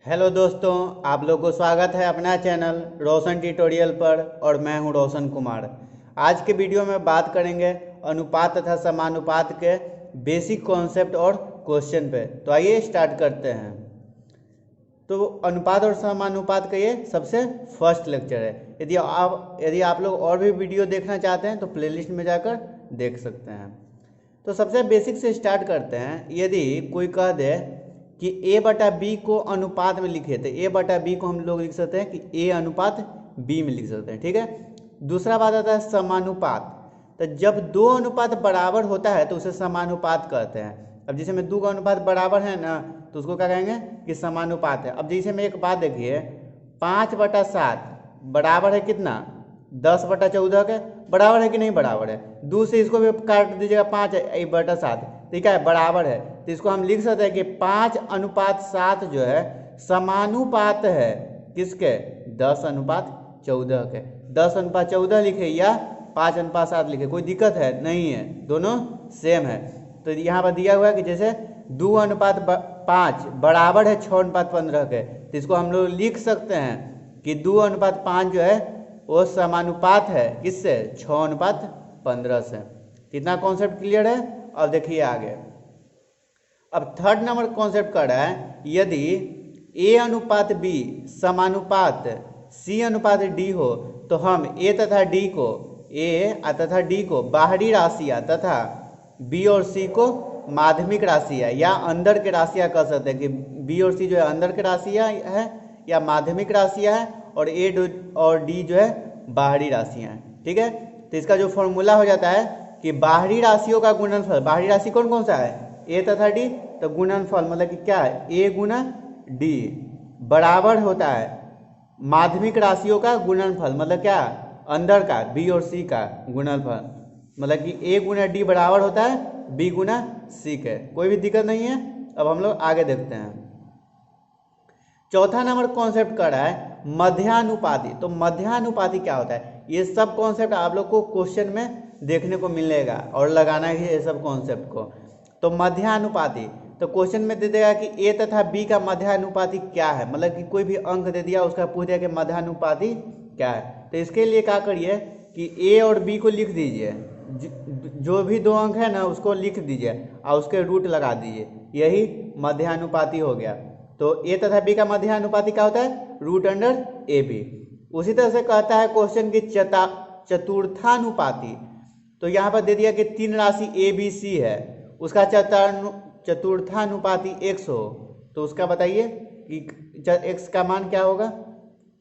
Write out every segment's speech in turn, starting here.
Hello दोस्तों, आप लोग को स्वागत है अपना चैनल रोशन ट्यूटोरियल पर और मैं हूं रोशन कुमार। आज के वीडियो में बात करेंगे अनुपात तथा समानुपात के बेसिक कॉन्सेप्ट और क्वेश्चन पे। तो आइए स्टार्ट करते हैं। तो अनुपात और समानुपात का ये सबसे फर्स्ट लेक्चर है। यदि आप लोग और भी वीडियो देखना चाहते हैं तो प्लेलिस्ट में जाकर देख सकते हैं। तो सबसे बेसिक से स्टार्ट करते हैं। यदि कोई कह दे कि a बटा बी को अनुपात में लिखे, तो a बटा बी को हम लोग लिख सकते हैं कि a अनुपात b में लिख सकते हैं। ठीक है। दूसरा बात आता है समानुपात। तो जब दो अनुपात बराबर होता है तो उसे समानुपात कहते हैं। अब जैसे में दो का अनुपात बराबर है ना, तो उसको क्या कहेंगे कि समानुपात है। अब जैसे में एक बात देखिए, 5/7 बराबर है कितना, 10/14 के बराबर है कि नहीं बराबर है। 2 से इसको भी काट दीजिएगा, 5/7 तो क्या है बराबर है। तो इसको हम लिख सकते हैं कि 5:7 जो है समानुपात है किसके, 10:14 के। 10:14 लिखे या 5:7 लिखे, कोई दिक्कत है नहीं है, दोनों सेम है। तो यहाँ पर दिया हुआ है कि जैसे 2:5 बराबर है 6:15 के, तो इसको हम लोग लिख सकते हैं कि 2:5 जो है वो समानुपात है किससे, 6:15 से। कितना कॉन्सेप्ट क्लियर है। अब देखिए आगे। अब थर्ड नंबर कॉन्सेप्ट कर रहा है, यदि a अनुपात b समानुपात c अनुपात d हो तो हम a तथा d को बाहरी राशियां तथा b और c को माध्यमिक राशियां या अंदर के राशियां कह सकते हैं कि b और c जो है अंदर के राशियां है या माध्यमिक राशियां है, और a और d जो है बाहरी राशियां हैं। ठीक है। तो इसका जो फॉर्मूला हो जाता है कि बाहरी राशियों का गुणनफल, बाहरी राशि कौन कौन सा है, a तथा d, तो गुणनफल मतलब कि क्या है, a गुना d बराबर होता है माध्यमिक राशियों का गुणनफल, मतलब क्या, अंदर का b और c का गुणनफल, मतलब कि a गुना d बराबर होता है b गुना c के। कोई भी दिक्कत नहीं है। अब हम लोग आगे देखते हैं। चौथा नंबर कॉन्सेप्ट कर रहा है मध्यानुपाती। तो मध्यानुपाती क्या होता है, ये सब कॉन्सेप्ट आप लोग को क्वेश्चन में देखने को मिलेगा और लगाना ही है ये सब कॉन्सेप्ट को। तो मध्यानुपाती, तो क्वेश्चन में दे देगा कि a तथा b का मध्यानुपाती क्या है, मतलब कि कोई भी अंक दे दिया उसका पूछ दिया कि मध्यानुपाती क्या है। तो इसके लिए क्या करिए कि a और b को लिख दीजिए, जो भी दो अंक है ना उसको लिख दीजिए और उसके रूट लगा दीजिए, यही मध्यानुपाती हो गया। तो a तथा b का मध्यानुपाती क्या होता है, √√ab। उसी तरह से कहता है क्वेश्चन की चतुर्थानुपाती। तो यहाँ पर दे दिया कि 3 राशि a b c है, उसका चतुर्थानुपाती x हो, तो उसका बताइए कि x का मान क्या होगा।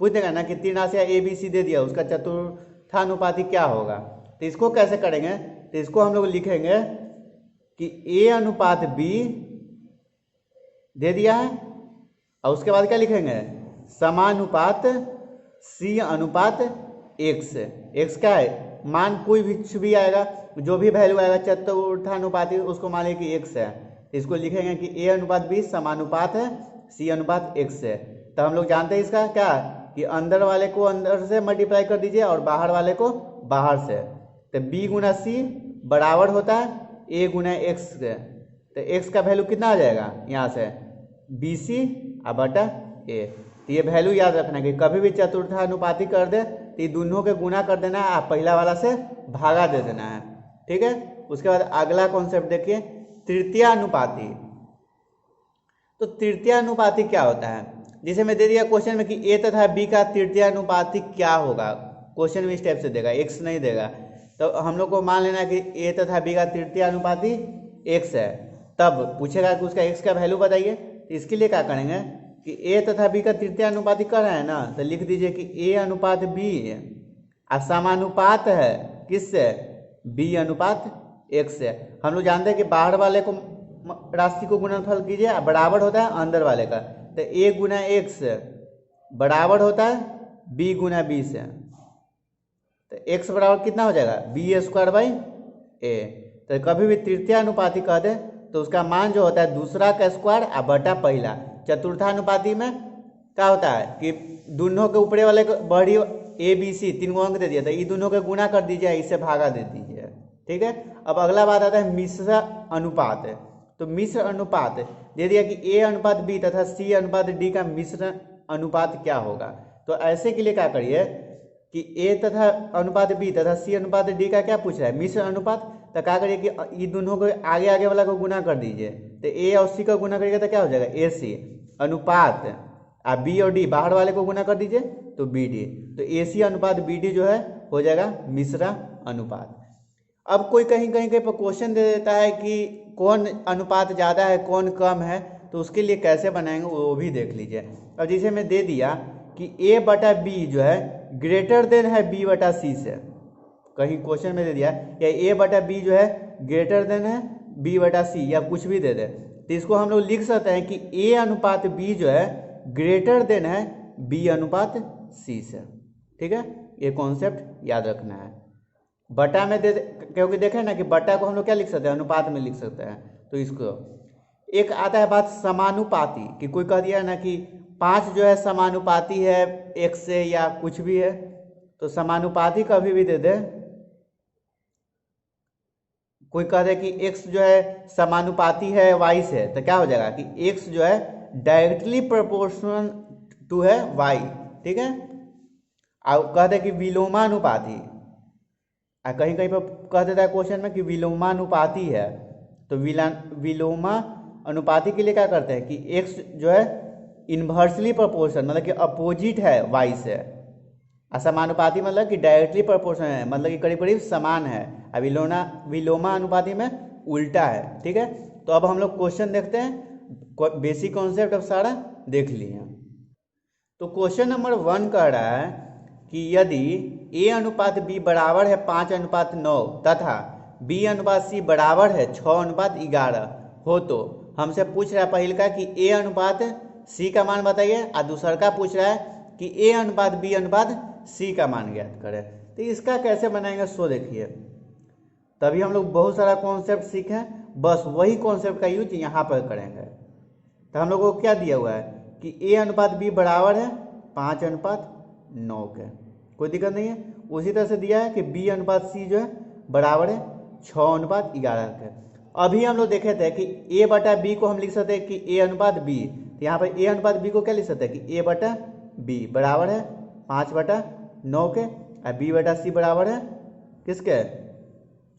पूछ देगा ना कि 3 राशि a b c दे दिया, उसका चतुर्थानुपाती क्या होगा। तो इसको कैसे करेंगे, तो इसको हम लोग लिखेंगे कि a अनुपात b दे दिया है, और उसके बाद क्या लिखेंगे, समानुपात c अनुपात x। x क्या है, मान कोई भी आएगा, जो भी वैल्यू आएगा चतुर्थानुपाती उसको मान लिया कि x है। इसको लिखेंगे कि a अनुपात b समानुपात है c अनुपात x है। तो हम लोग जानते हैं इसका क्या, कि अंदर वाले को अंदर से मल्टीप्लाई कर दीजिए और बाहर वाले को बाहर से। तो b गुना c बराबर होता है a गुना x के। तो x का वैल्यू कितना आ जाएगा यहाँ से, bc बटा a। तो ये वैल्यू याद रखना कि कभी भी चतुर्थानुपाती कर दे तो ये दोनों के गुना कर देना है, आप पहला वाला से भागा दे देना है। ठीक है। उसके बाद अगला कॉन्सेप्ट देखिए, तृतीयानुपाती। तो तृतीयानुपाती क्या होता है, जिसे मैं दे दिया क्वेश्चन में कि a तथा b का तृतीयानुपाती क्या होगा। क्वेश्चन में इस टाइप से देगा, x नहीं देगा। तो हम लोग को मान लेना है कि a तथा b का तृतीयानुपाती x है। तब पूछेगा कि उसका x का वैल्यू बताइए। तो इसके लिए क्या करेंगे कि a तथा b का तृतीयानुपाती कर रहा है ना, तो लिख दीजिए कि a अनुपात b असमानुपात है किससे, b अनुपात x से। हम लोग जानते हैं कि बाहर वाले को राशि को गुणनफल कीजिए, बराबर होता है अंदर वाले का। तो a गुना x बराबर होता है b गुना b से। तो x बराबर कितना हो जाएगा, b² a। तो कभी भी तृतीयानुपाती कह दे तो उसका मान जो होता है दूसरा का स्क्वायर बटा पहला। चतुर्थानुपाती में क्या होता है कि दोनों के ऊपरे वाले को बड़ी a b c 3 अंक दे दिया, तो ये दोनों के गुना कर दीजिए, इससे भागा दे दीजिए। ठीक है। अब अगला बात आता है मिश्र अनुपात। तो मिश्र अनुपात, दे दिया कि ए अनुपात बी तथा सी अनुपात डी का मिश्र अनुपात क्या होगा। तो ऐसे के लिए क्या करिए कि ए तथा अनुपात बी तथा सी अनुपात डी का क्या पूछ रहा है, मिश्र अनुपात। तो क्या करिए कि ये दोनों को आगे आगे वाला को गुना कर दीजिए, तो ए और सी का गुना करिएगा तो क्या हो जाएगा, ए सी अनुपात आप बी और डी बाहर वाले को गुना कर दीजिए तो बी डी, तो ए सी अनुपात बी डी जो है हो जाएगा मिश्रा अनुपात। अब कोई कहीं कहीं कहीं पर क्वेश्चन दे देता है कि कौन अनुपात ज़्यादा है कौन कम है, तो उसके लिए कैसे बनाएंगे वो भी देख लीजिए। अब जैसे मैं दे दिया कि ए बटा बी जो है ग्रेटर देन है बी बटा सी से, कहीं क्वेश्चन में दे दिया या ए बटा बी जो है ग्रेटर देन है बी बटा सी या कुछ भी दे दे, तो इसको हम लोग लिख सकते हैं कि ए अनुपात बी जो है ग्रेटर देन है बी अनुपात सी से। ठीक है, ये कॉन्सेप्ट याद रखना है। बटा में दे, क्योंकि देखें ना कि बटा को हम लोग क्या लिख सकते हैं, अनुपात में लिख सकते हैं। तो इसको एक आता है बात समानुपाती, कि कोई कह दिया ना कि 5 जो है समानुपाती है एक से या कुछ भी है, तो समानुपाती कभी भी दे दे। कोई कह दे कि x जो है समानुपाती है y से, तो क्या हो जाएगा कि x जो है डायरेक्टली प्रोपोर्शनल टू है y। ठीक है, और कह दे कि विलोमानुपाती, कहीं कहीं पर कह देता है क्वेश्चन में कि विलोमानुपाती है, तो विलोमा अनुपाती के लिए क्या करते हैं कि x जो है इन्वर्सली प्रोपोर्शन मतलब कि अपोजिट है y से, असमानुपाती मतलब कि डायरेक्टली प्रोपोर्शन है, मतलब कि करीब करीब समान है, अब विलोमा अनुपाती में उल्टा है। ठीक है, तो अब हम लोग क्वेश्चन देखते हैं, बेसिक कॉन्सेप्ट अब सारा देख लिए। तो क्वेश्चन नंबर 1 कह रहा है कि यदि ए अनुपात बी बराबर है 5 अनुपात 9 तथा बी अनुपात सी बराबर है 6 अनुपात 11 हो, तो हमसे पूछ रहा है पहले का कि ए अनुपात सी का मान बताइए, और दूसरा का पूछ रहा है कि ए अनुपात बी अनुपात सी का मान ज्ञात करें। तो इसका कैसे बनाएंगे सो देखिए, तभी हम लोग बहुत सारा कॉन्सेप्ट सीखें, बस वही कॉन्सेप्ट का यूज यहाँ पर करेंगे। तो हम लोगों को क्या दिया हुआ है कि ए अनुपात बी बराबर है 5 अनुपात 9 के, कोई दिक्कत नहीं है। उसी तरह से दिया है कि बी अनुपात सी जो है बराबर है 6 अनुपात 11 के। अभी हम लोग देखे थे कि ए बटा बी को हम लिख सकते हैं कि ए अनुपात बी, तो यहाँ पर ए अनुपात बी को क्या लिख सकते हैं कि ए बटा बी बराबर है 5 बटा 9 के, और बी बटा सी बराबर है किसके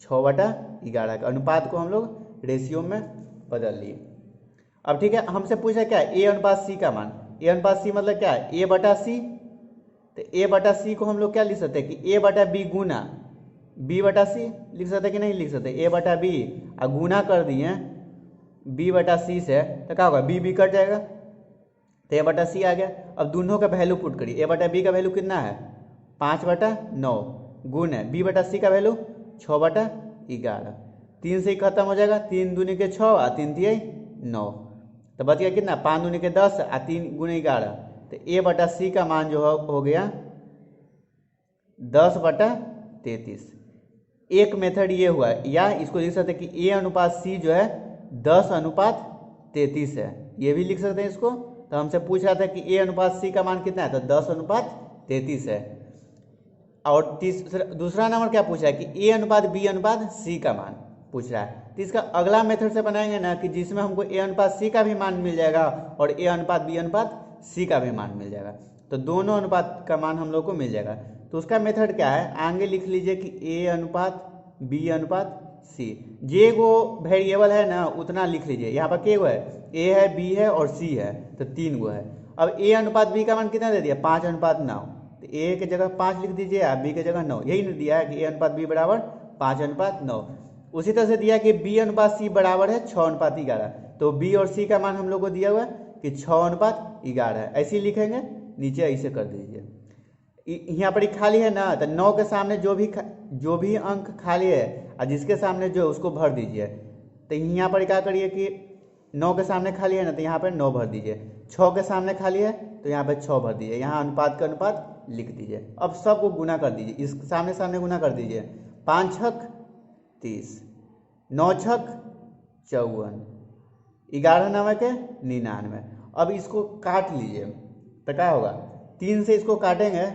6 बटा 11 के। अनुपात को हम लोग रेशियो में बदल लिए। अब ठीक है, हमसे पूछा क्या ए अनुपात सी का मान, ए अनुपात सी मतलब क्या है ए बटा सी, तो ए बटा सी को हम लोग क्या लिख सकते हैं कि ए बटा बी गुना बी बटा सी लिख सकते कि नहीं लिख सकते, ए बटा बी और गुना कर दिए बी बटा सी से, तो क्या होगा बी कट जाएगा, तो ए बटा सी आ गया। अब दोनों का वैल्यू पुट करिए, ए बटा बी का वैल्यू कितना है 5 बटा 9 गुण है बी बटा सी का वैल्यू 6 बटा 11, 3 से ही खत्म हो जाएगा, 3 दूनी के 6 और 3 दिए 9, तो बच गया कितना 5 दूनी के 10 और 3 गुणे 11, तो ए बटा सी का मान जो हो गया 10 बटा 33। एक मेथड ये हुआ, या इसको लिख सकते हैं कि ए अनुपात सी जो है 10 अनुपात 33 है, ये भी लिख सकते हैं इसको। तो हमसे पूछ रहा था कि ए अनुपात सी का मान कितना है, तो 10 अनुपात 33 है। और दूसरा नंबर क्या पूछ रहा है कि ए अनुपात बी अनुपात सी का मान पूछ रहा है। तो इसका अगला मेथड से बनाएंगे ना कि जिसमें हमको ए अनुपात सी का भी मान मिल जाएगा और ए अनुपात बी अनुपात सी का भी मान मिल जाएगा, तो दोनों अनुपात का मान हम लोग को मिल जाएगा। तो उसका मेथड क्या है, आगे लिख लीजिए कि ए अनुपात बी अनुपात सी, जे वो वेरिएबल है ना उतना लिख लीजिए, यहाँ पर के गो है ए है बी है और सी है, तो 3 गो है। अब ए अनुपात बी का मान कितना दे दिया 5 अनुपात 9, तो ए के जगह 5 लिख दीजिए और बी के जगह 9, यही नहीं दिया है कि ए अनुपात बी बराबर 5 अनुपात 9। उसी तरह से दिया कि बी अनुपात सी बराबर है 6 अनुपात 11, तो बी और सी का मान हम लोग को दिया हुआ है कि 6 अनुपात 11 है, ऐसे ही लिखेंगे, नीचे ऐसे कर दीजिए। यहाँ पर खाली है ना, तो 9 के सामने जो भी अंक खाली है और जिसके सामने जो उसको भर दीजिए। तो यहाँ पर क्या करिए कि 9 के सामने खाली है ना, तो यहाँ पर 9 भर दीजिए, 6 के सामने खाली है तो यहाँ पर 6 भर दीजिए, यहाँ अनुपात का अनुपात लिख दीजिए। अब सबको गुना कर दीजिए, इस सामने सामने गुना कर दीजिए, 5 छक 30, 9 छक 54, 11 9 के 99। अब इसको काट लीजिए तो क्या होगा, 3 से इसको काटेंगे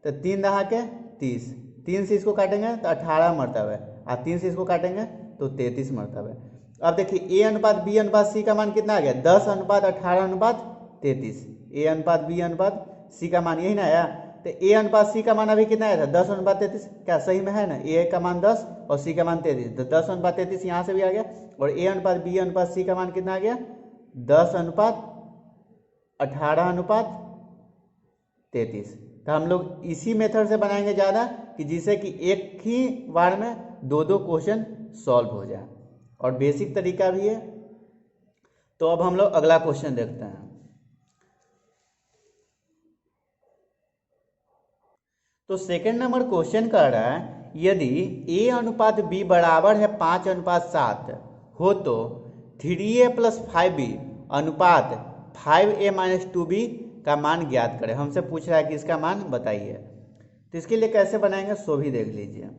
तो 3 दहा के 30, 3 से इसको काटेंगे तो 18 मरतबे, और 3 से इसको काटेंगे तो 33 मरतबे। अब देखिए ए अनुपात बी अनुपात सी का मान कितना आ गया, 10 अनुपात 18 अनुपात 33। ए अनुपात बी अनुपात सी का मान यही ना आया। तो ए अनुपात सी का मान अभी कितना आया था, 10 अनुपात 33। क्या सही में है ना, ए का मान 10 और सी का मान 33, तो 10 अनुपात 33 यहाँ से भी आ गया। और ए अनुपात बी अनुपात सी का मान कितना आ गया, 10 अनुपात 18 अनुपात 33। तो हम लोग इसी मेथड से बनाएंगे ज़्यादा, कि जिससे कि एक ही बार में दो दो क्वेश्चन सॉल्व हो जाए, और बेसिक तरीका भी है। तो अब हम लोग अगला क्वेश्चन देखते हैं। तो सेकंड नंबर क्वेश्चन कह रहा है, यदि a अनुपात b बराबर है 5 अनुपात 7 हो तो 3a प्लस 5b अनुपात 5a माइनस 2b का मान ज्ञात करें। हमसे पूछ रहा है कि इसका मान बताइए। तो इसके लिए कैसे बनाएंगे सो भी देख लीजिए।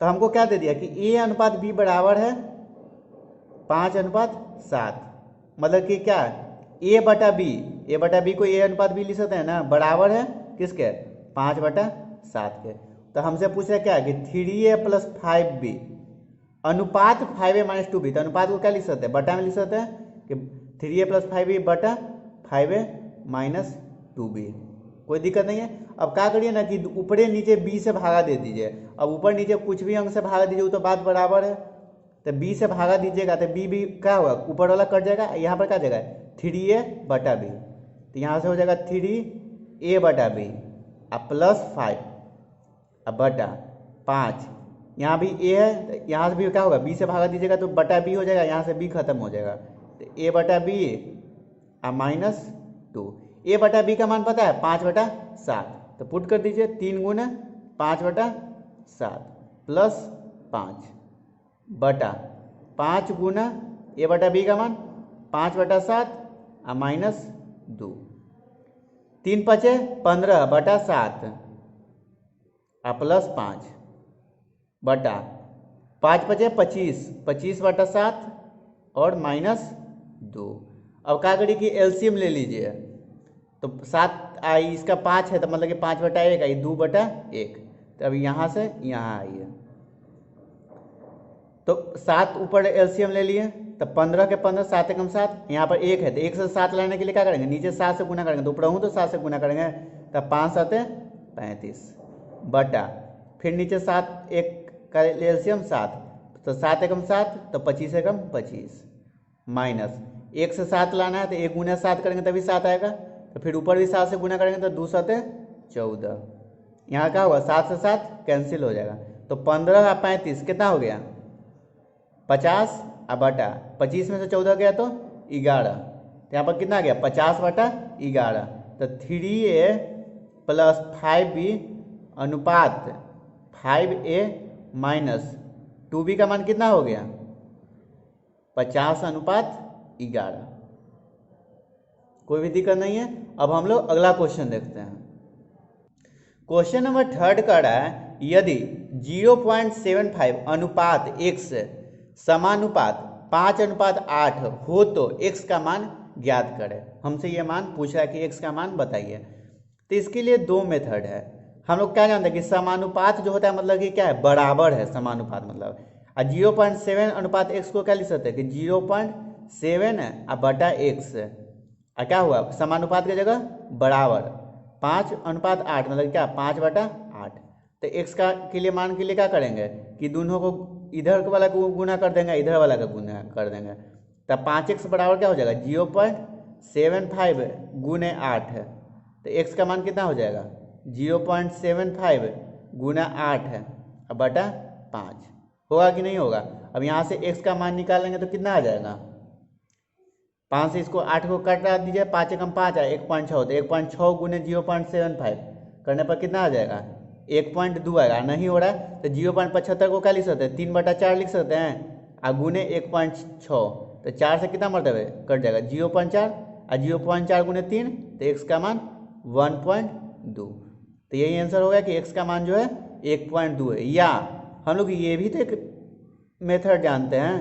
तो हमको क्या दे दिया कि a अनुपात b बराबर है 5 अनुपात 7, मतलब कि क्या, a बटा b को a अनुपात b लिख सकते हैं ना, बराबर है किसके, 5/7 के। तो हमसे पूछ रहा है क्या कि 3a प्लस 5b अनुपात 5a माइनस 2b। तो अनुपात को क्या लिख सकते हैं, बटा में लिख सकते हैं कि 3a प्लस 5b बटा 5a माइनस 2b। कोई दिक्कत नहीं है। अब क्या करिए ना कि ऊपरे नीचे b से भागा दे दीजिए। अब ऊपर नीचे कुछ भी अंक से भागा दीजिए, वो तो बात बराबर है। तो b से भागा दीजिएगा तो b भी क्या होगा, ऊपर वाला कट जाएगा, यहाँ पर क्या जाएगा 3a बटा b। तो यहाँ से हो जाएगा 3a बटा b अब प्लस 5 अब बटा 5, यहाँ भी a है तो यहाँ से भी क्या होगा, b से भागा दीजिएगा तो बटा b हो जाएगा, यहाँ से b खत्म हो जाएगा। तो a बटा b अब माइनस 2। a बटा b का मान पता है 5/7, तो पुट कर दीजिए 3 गुना 5/7 प्लस 5 बटा 5 गुना a बटा b का मान 5/7 और माइनस 2। 3 पचे 15/7 और प्लस 5 बटा 5 पचे 25/7 और माइनस 2। अब क्या करिए कि एलसीएम ले लीजिए। तो 7 आई, इसका 5 है तो मतलब कि 5/1 आई, 2/1। तो अब यहाँ से यहाँ आइए, तो 7 ऊपर एलसीएम ले लिए, तो 15 के 15 7 एकम 7, यहाँ पर 1 है तो 1 से 7 लाने के लिए क्या करेंगे, नीचे 7 से गुना करेंगे, तो ऊपर हूँ तो 7 से गुना करेंगे, तब 5 7 35 बटा फिर नीचे 7 1 का एलसीएम 7, तो 7 एकम 7 तो 25 एकम 25 माइनस 1 से 7 लाना है तो 1 गुना 7 करेंगे तभी 7 आएगा, तो फिर ऊपर भी 7 से गुना करेंगे तो 2 7 14। यहाँ क्या होगा 7 से 7 कैंसिल हो जाएगा, तो 15 और 35 कितना हो गया 50 अब बटा 25 में से 14 गया तो 11, तो यहाँ पर कितना आ गया 50/11। तो 3a प्लस 5b अनुपात 5a माइनस 2b का मान कितना हो गया 50/11। कोई भी दिक्कत नहीं है। अब हम लोग अगला क्वेश्चन देखते हैं। क्वेश्चन नंबर 3 का रहा है, यदि 0.75 अनुपात x समानुपात 5/8 हो तो x का मान ज्ञात करें। हमसे ये मान पूछ रहा है कि x का मान बताइए। तो इसके लिए दो मेथड है। हम लोग क्या जानते हैं कि समानुपात जो होता है मतलब कि क्या है, बराबर है समानुपात मतलब। और 0.7 अनुपात x को क्या लिख सकते हैं कि 0.7 बटा x, और क्या हुआ समानुपात की जगह बराबर 5/8 मतलब क्या 5/8। तो x का के लिए मान के लिए क्या करेंगे कि दोनों को इधर वाला को गुना कर देंगे, इधर वाला का गुना कर देंगे, तब 5x बराबर क्या हो जाएगा 0.75 गुने 8 है। तो x का मान कितना हो जाएगा 0.75 गुना 8 है अब बटा 5। होगा कि नहीं होगा। अब यहाँ से x का मान निकालेंगे तो कितना आ जाएगा, 5 से इसको 8 को काटा दीजिए, 5 एकम 5 है 1.6, तो 1.6 गुने 0.75 करने पर कितना आ जाएगा 1.2 आएगा। नहीं हो रहा है तो 0.75 को क्या लिख सकते हैं 3/4 लिख सकते हैं, और गुने 1.6, तो 4 से कितना मतलब है कट जाएगा 0.4, और 0.4 गुने 3 तो x का मान 1.2। तो यही आंसर हो गया कि x का मान जो है 1.2 है। या हम लोग ये भी तो एक मेथड जानते हैं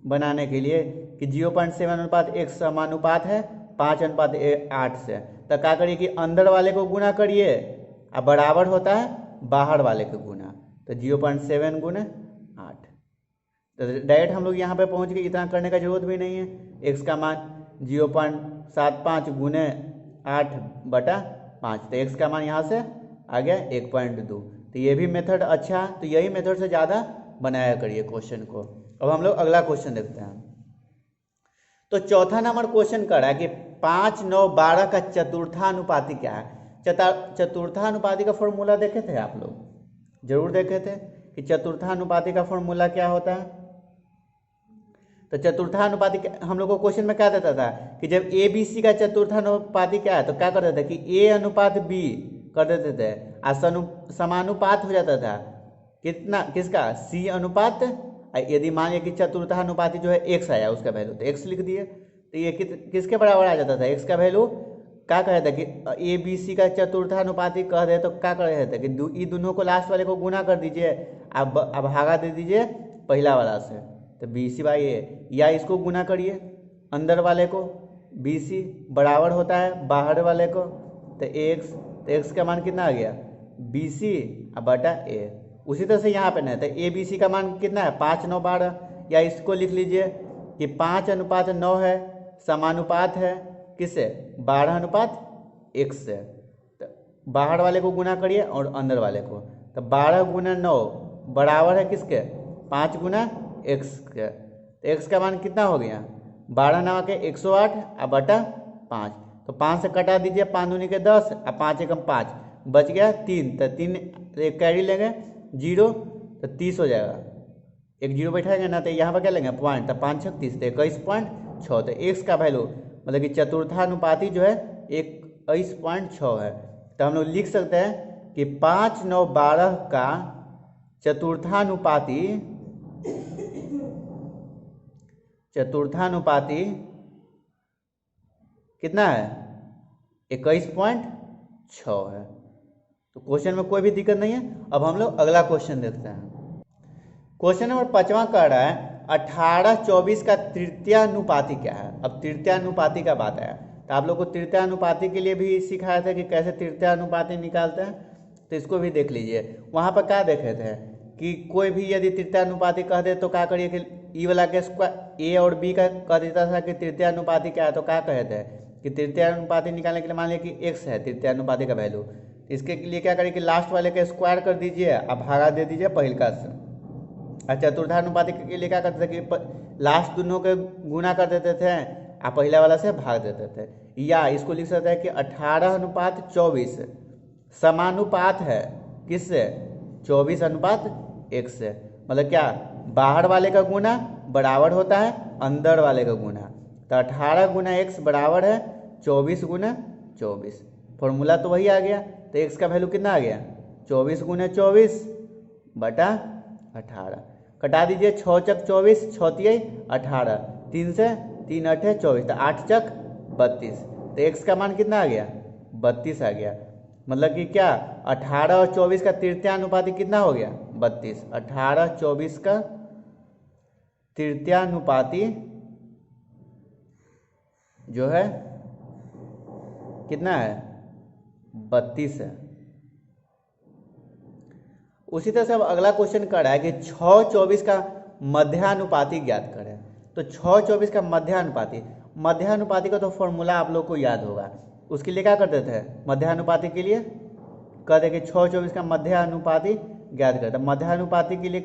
बनाने के लिए कि 0.7 अनुपात x समानुपात है 5/8 से। तो क्या करिए कि अंदर वाले को गुना करिए और बराबर होता है बाहर वाले के गुना, तो 0.7 गुना 8। तो डायरेक्ट हम लोग यहाँ पे पहुँच गए, इतना करने का जरूरत भी नहीं है। x का मान 0.75 गुने 8/5, तो x का मान यहाँ से आ गया 1.2। तो ये भी मेथड अच्छा है, तो यही मेथड से ज़्यादा बनाया करिए क्वेश्चन को। अब हम लोग अगला क्वेश्चन देखते हैं। तो चौथा नंबर क्वेश्चन कर रहा है कि 5, 9, 12 का चतुर्थानुपाती क्या है। चतुर्थानुपाती का फॉर्मूला देखे थे आप लोग, जरूर देखे थे कि चतुर्थानुपाती का फॉर्मूला क्या होता है। तो चतुर्थानुपाती हम लोग को क्वेश्चन में क्या देता था कि जब ए बी सी का चतुर्थानुपाती क्या है, तो क्या कर देते थे कि ए अनुपात बी कर देते थे, समानुपात हो जाता था कितना, किसका, सी अनुपात। यदि मान लिया कि चतुर्थानुपाती जो है एक्स आया, उसका वैल्यू तो एक्स लिख दिए, तो ये किसके बराबर आ जाता था, एक्स का वैल्यू। क्या कहे थे कि ए बी सी का चतुर्थानुपाती कह दे तो क्या कहे थे कि ये दोनों को लास्ट वाले को गुना कर दीजिए, अब भागा दे दीजिए पहला वाला से, तो बी सी बाई ए, या इसको गुना करिए अंदर वाले को, बी सी बराबर होता है बाहर वाले को, तो एक्स, तो एक्स का मान कितना आ गया, बी सी बटा ए। उसी तरह से यहाँ पे नहीं, तो ए बी सी का मान कितना है 5, 9, 12, या इसको लिख लीजिए कि 5:9 है, समानुपात है किससे, 12:1 से। तो बाहर वाले को गुना करिए और अंदर वाले को, तो 12 गुना 9 बराबर है किसके, 5 गुना एक्स के। तो एक्स का मान कितना हो गया, 12 9 के 108 बटा 5, तो 5 से कटा दीजिए, 5 दूनी के 10 और 5 एकम 5, बच गया 3, तो 3 कैरी लेंगे 0, तो 30 हो जाएगा, एक 0 बैठाएंगे ना, तो यहाँ पर क्या लेंगे पॉइंट, तो 5 6 30, तो 21.6। तो एक्स का वैल्यू मतलब कि चतुर्थानुपाती जो है 21.6 है। तो हम लोग लिख सकते हैं कि 5, 9, 12 का चतुर्थानुपाती कितना है, 21.6 है। तो क्वेश्चन में कोई भी दिक्कत नहीं है। अब हम लोग अगला क्वेश्चन देखते हैं। क्वेश्चन नंबर 5वां कह रहा है 18-24 का तृतीयानुपाती क्या है। अब तृतीयानुपाती का बात है, तो आप लोग को तृतीयानुपाती के लिए भी सिखाया था कि कैसे तृतीयानुपाती निकालते हैं, तो इसको भी देख लीजिए। वहाँ पर क्या देखे थे कि कोई भी यदि तृतीयानुपाती कह दे तो क्या करिए कि ई वाला के स्क्वायर ए और बी का कह देता था कि तृतीयानुपाती क्या है, तो क्या कहे थे कि तृतीयानुपाती निकालने के लिए मान लिया कि एक्स है तृतीयानुपाती का वैल्यू, इसके लिए क्या करिए कि लास्ट वाले का स्क्वायर कर दीजिए, अब भागा दे दीजिए पहिलका से। और चतुर्थानुपाती के लिए क्या करते थे कि लास्ट दोनों के गुना कर देते थे और पहला वाला से भाग देते थे। या इसको लिख सकते हैं कि 18:24 समानुपात है किससे, 24:1 से। मतलब क्या, बाहर वाले का गुना बराबर होता है अंदर वाले का गुना, तो 18 गुना x बराबर है 24 गुना 24। फॉर्मूला तो वही आ गया, तो x का वैल्यू कितना आ गया 24 गुना 24 बटा 18। कटा दीजिए 6 चक 24, 6 तिये 18, 3 से 3 8 24, तो 8 चक 32, तो x का मान कितना आ गया 32 आ गया। मतलब कि क्या 18 और 24 का तृतीयानुपाती कितना हो गया 32। 18-24 का तृतीयानुपाती जो है कितना है 32 है। उसी तरह से अब अगला क्वेश्चन कर रहा है कि 6-24 का मध्यानुपाती ज्ञात करें। तो 6-24 का मध्यानुपाती का तो फॉर्मूला आप लोग को याद होगा। उसके लिए क्या करते थे, मध्यानुपाती के लिए कहते कि 6-24 का मध्यानुपाती ज्ञात करते। मध्यानुपाती के लिए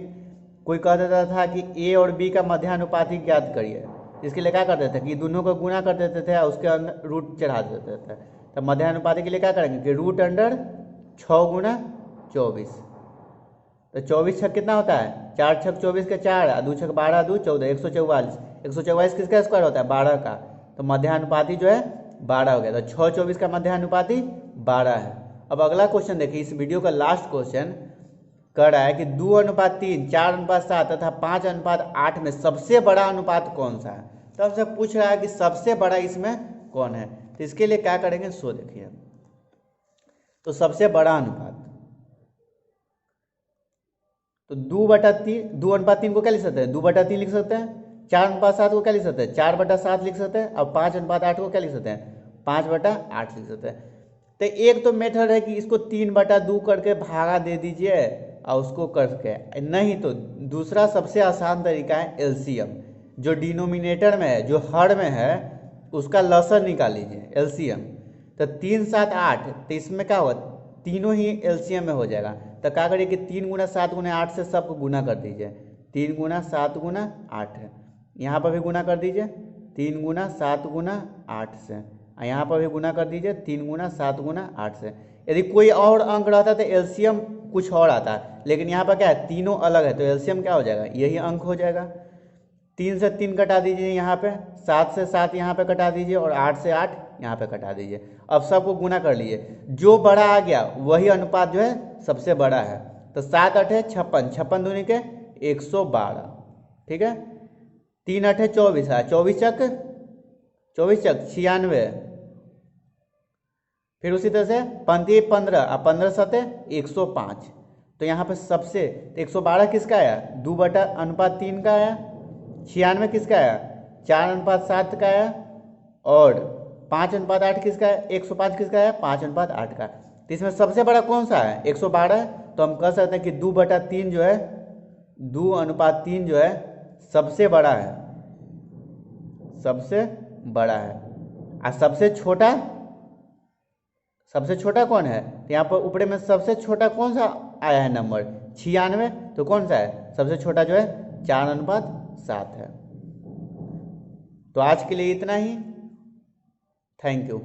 कोई कह देता था कि ए और बी का मध्यानुपाती ज्ञात करिए, इसके लिए क्या करते थे कि दोनों को गुना कर देते थे और उसके अंदर रूट चढ़ा देते थे। तो मध्यानुपाती के लिए क्या करेंगे कि रूट अंडर 6 गुना 24, तो 24 छक कितना होता है 4 छक 24 के 4, 2 छक 12, 2 14, 144। 144 किसका स्क्वायर होता है 12 का, तो मध्यानुपाती जो है 12 हो गया। तो 6-24 का मध्यानुपाती 12 है। अब अगला क्वेश्चन देखिए, इस वीडियो का लास्ट क्वेश्चन कह रहा है कि 2:3, 4:7 तथा 5:8 में सबसे बड़ा अनुपात कौन सा है। तो हमसे पूछ रहा है कि सबसे बड़ा इसमें कौन है, तो इसके लिए क्या करेंगे सो देखिए। तो सबसे बड़ा अनुपात तो 2/3 को क्या लिख सकते हैं 2/3 लिख सकते हैं, 4:7 को क्या लिख सकते हैं 4/7 लिख सकते हैं, और 5:8 को क्या लिख सकते हैं 5/8 लिख सकते हैं। तो एक तो मेथड है कि इसको 3/2 करके भागा दे दीजिए और उसको करके, नहीं तो दूसरा सबसे आसान तरीका है एलसीएम। जो डिनोमिनेटर में है, जो हर में है, उसका लसन निकाल लीजिए, एलसीएम। तो 3 7 8, तो इसमें क्या होगा, तीनों ही एलसीएम में हो जाएगा। तो क्या करिए कि 3 गुना 7 गुना 8 से सबको गुना कर दीजिए। 3 गुना 7 गुना 8 है, यहाँ पर भी गुना कर दीजिए 3 गुना 7 गुना 8 से, यहाँ पर भी गुना कर दीजिए 3 गुना 7 गुना 8 से। यदि कोई और अंक रहता तो एलसीएम कुछ और आता, लेकिन यहाँ पर क्या है, तीनों अलग है, तो एलसीएम क्या हो जाएगा, यही अंक हो जाएगा। 3 से 3 कटा दीजिए यहाँ पे, 7 से 7 यहाँ पे कटा दीजिए, और 8 से 8 यहाँ पे कटा दीजिए। अब सबको गुना कर लीजिए, जो बड़ा आ गया वही अनुपात जो है सबसे बड़ा है। तो 7 8 56, 56 दूनी के 112, ठीक है। 3 8 24 है, 24 चक 96। फिर उसी तरह से 5 15 और 15 7 105। तो यहाँ पे सबसे 112 किसका आया, 2/3 का आया। 96 किसका आया, 4/7 का आया। और 5/8 किसका है, 105 किसका है, 5/8 का। तो इसमें सबसे बड़ा कौन सा है, 112 है। तो हम कह सकते हैं कि 2/3 जो है, 2/3 जो है सबसे बड़ा है, सबसे बड़ा है। और सबसे छोटा कौन है, तो यहाँ पर ऊपरे में सबसे छोटा कौन सा आया है नंबर, 96। तो कौन सा है सबसे छोटा, जो है 4/7 है। तो आज के लिए इतना ही, थैंक यू।